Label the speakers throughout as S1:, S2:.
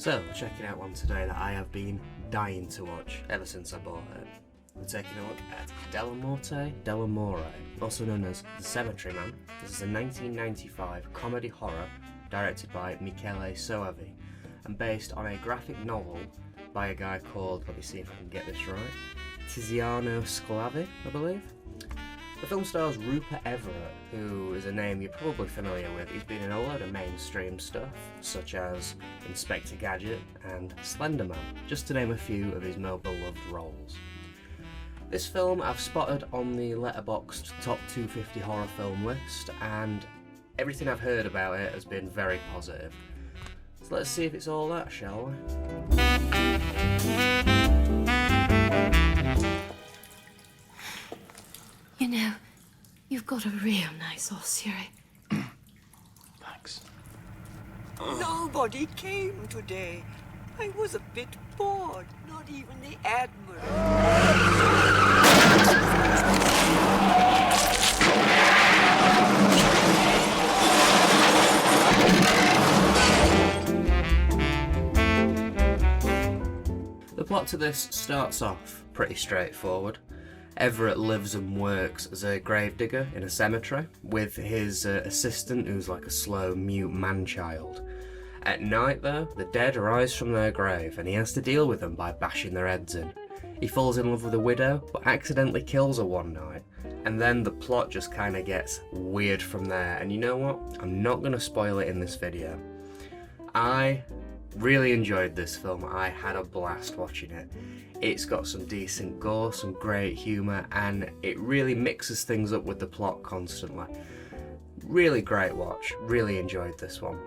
S1: So, checking out one today that I have been dying to watch ever since I bought it. We're taking a look at Dellamorte Dellamore, also known as The Cemetery Man. This is a 1995 comedy horror directed by Michele Soavi and based on a graphic novel by a guy called, let me see if I can get this right, Tiziano Sclavi, I believe. The film stars Rupert Everett, who is a name you're probably familiar with. He's been in a lot of mainstream stuff, such as Inspector Gadget and Slender Man, just to name a few of his more beloved roles. This film I've spotted on the Letterboxd top 250 horror film list, and everything I've heard about it has been very positive. So let's see if it's all that, shall we?
S2: You know, you've got a real nice ossuary.
S3: Thanks.
S4: Nobody came today. I was a bit bored. Not even the Admiral.
S1: The plot to this starts off pretty straightforward. Everett lives and works as a gravedigger in a cemetery with his assistant, who's like a slow, mute man-child. At night, though, the dead rise from their grave and he has to deal with them by bashing their heads in. He falls in love with a widow, but accidentally kills her one night, and then the plot just kind of gets weird from there. And you know what? I'm not going to spoil it in this video. I really enjoyed this film. I had a blast watching it. It's got some decent gore, some great humour, and it really mixes things up with the plot constantly. Really great watch. Really enjoyed this one.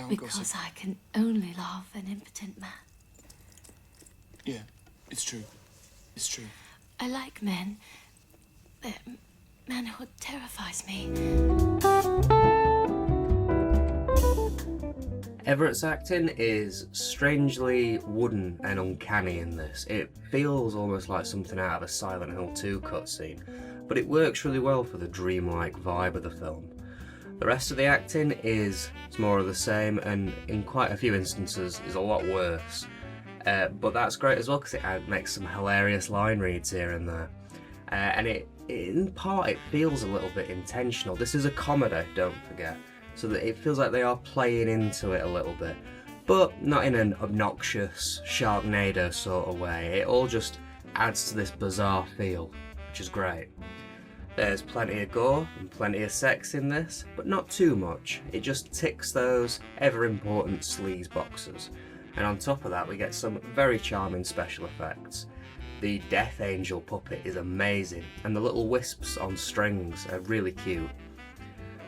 S2: Because I can only love an impotent man.
S3: Yeah, it's true. It's true.
S2: I like men. Their manhood terrifies me.
S1: Everett's acting is strangely wooden and uncanny in this. It feels almost like something out of a Silent Hill 2 cutscene, but it works really well for the dreamlike vibe of the film. The rest of the acting is more of the same, and in quite a few instances is a lot worse. But that's great as well because it makes some hilarious line reads here and there. And in part it feels a little bit intentional. This is a comedy, don't forget, so that it feels like they are playing into it a little bit, but not in an obnoxious Sharknado sort of way. It all just adds to this bizarre feel, which is great. There's plenty of gore and plenty of sex in this, but not too much. It just ticks those ever-important sleaze boxes. And on top of that, we get some very charming special effects. The Death Angel puppet is amazing, and the little wisps on strings are really cute.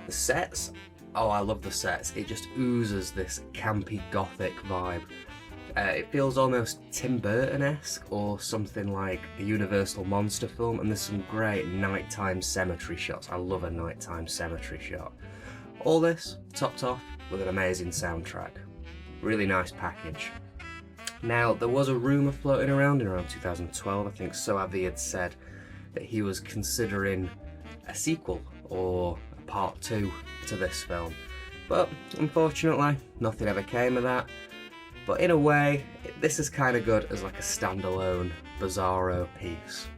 S1: The sets, oh, I love the sets. It just oozes this campy gothic vibe. It feels almost Tim Burton-esque or something like a Universal monster film, and there's some great nighttime cemetery shots. I love a nighttime cemetery shot. All this topped off with an amazing soundtrack. Really nice package. Now, there was a rumour floating around in around 2012, I think Soavi had said that he was considering a sequel or a part 2 to this film. But unfortunately, nothing ever came of that. But in a way, this is kind of good as like a standalone bizarro piece.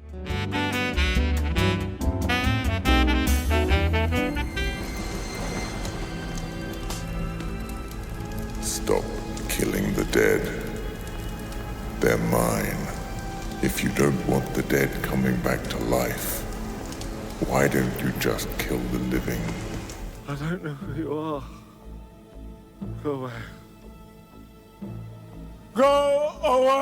S5: Stop killing the dead. They're mine. If you don't want the dead coming back to life, why don't you just kill the living?
S6: I don't know who you are. Go away. Go away!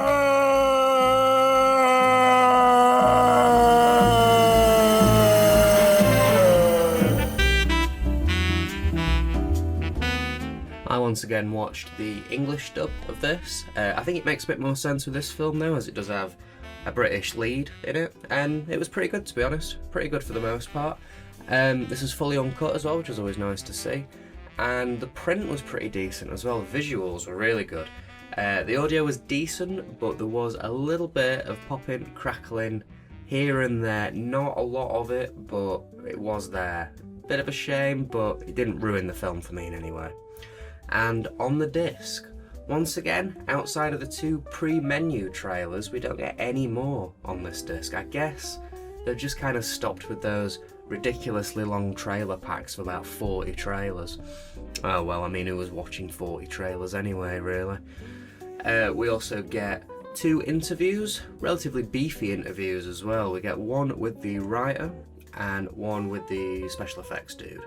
S1: I once again watched the English dub of this. I think it makes a bit more sense with this film now, as it does have a British lead in it, and it was pretty good, to be honest. Pretty good for the most part. This is fully uncut as well, which is always nice to see. And the print was pretty decent as well. The visuals were really good. The audio was decent, but there was a little bit of popping, crackling here and there. Not a lot of it, but it was there. Bit of a shame, but it didn't ruin the film for me in any way. And on the disc, once again, outside of the 2 pre-menu trailers, we don't get any more on this disc. I guess they've just kind of stopped with those ridiculously long trailer packs of about 40 trailers. Oh well, I mean, who was watching 40 trailers anyway, really? We also get 2 interviews, relatively beefy interviews as well. We get one with the writer and one with the special effects dude.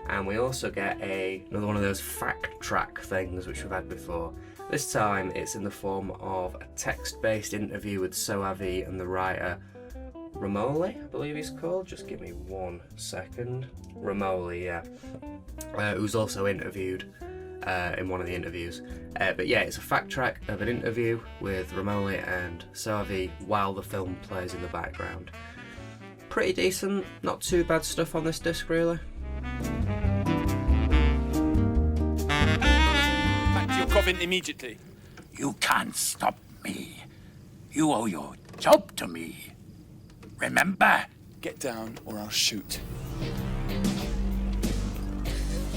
S1: And we also get another one of those fact track things which we've had before. This time it's in the form of a text-based interview with Soavi and the writer Ramoli, I believe he's called. Just give me 1 second. Ramoli, yeah. Who's also interviewed in one of the interviews. But yeah, it's a fact track of an interview with Ramoli and Soavi while the film plays in the background. Pretty decent, not too bad stuff on this disc, really.
S3: Back to your coffin immediately.
S7: You can't stop me. You owe your job to me. Remember?
S3: Get down or I'll shoot.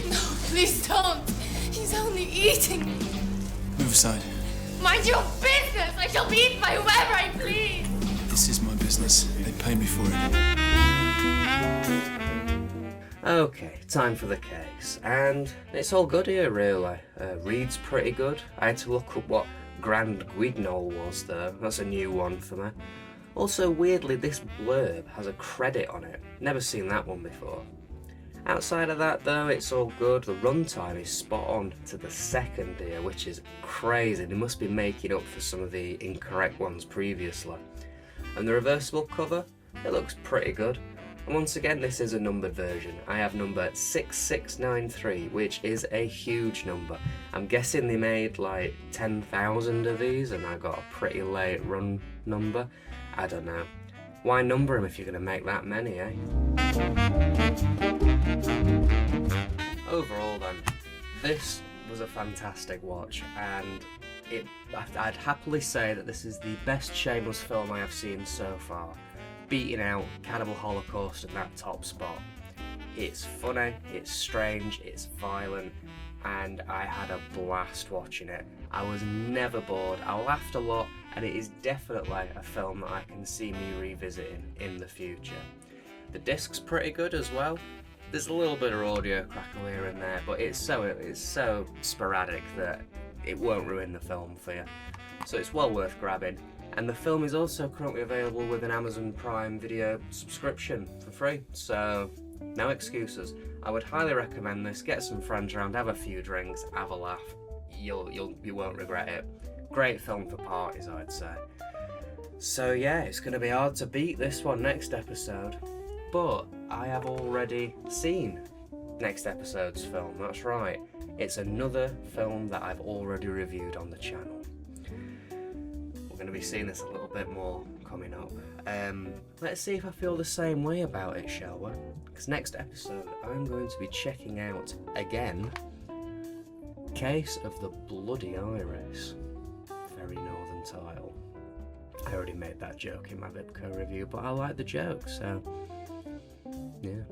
S2: No, please don't. He's only eating.
S3: Move aside.
S2: Mind your business. I shall be eaten by whoever I please.
S3: This is my business. They pay me for it.
S1: Okay, time for the case. And it's all good here, really. Reed's pretty good. I had to look up what Grand Guignol was, though. That's a new one for me. Also, weirdly, this blurb has a credit on it. Never seen that one before. Outside of that, though, it's all good. The runtime is spot on to the second here, which is crazy. They must be making up for some of the incorrect ones previously. And the reversible cover, it looks pretty good. And once again, this is a numbered version. I have number 6693, which is a huge number. I'm guessing they made like 10,000 of these, and I got a pretty late run number. I don't know. Why number them if you're going to make that many, eh? Overall then, this was a fantastic watch, and I'd happily say that this is the best Shameless film I have seen so far, beating out Cannibal Holocaust in that top spot. It's funny, it's strange, it's violent, and I had a blast watching it. I was never bored, I laughed a lot, and it is definitely a film that I can see me revisiting in the future. The disc's pretty good as well. There's a little bit of audio crackle here and there, but it's so sporadic that it won't ruin the film for you. So it's well worth grabbing. And the film is also currently available with an Amazon Prime Video subscription for free, so no excuses. I would highly recommend this. Get some friends around, have a few drinks, have a laugh. You won't regret it. Great film for parties, I'd say. So yeah, it's going to be hard to beat this one next episode, but I have already seen next episode's film. That's right, it's another film that I've already reviewed on the channel. We're going to be seeing this a little bit more coming up. Let's see if I feel the same way about it, shall we? Because next episode I'm going to be checking out again Case of the Bloody Iris. Very northern title. I already made that joke in my Vipco review, but I like the joke, so yeah.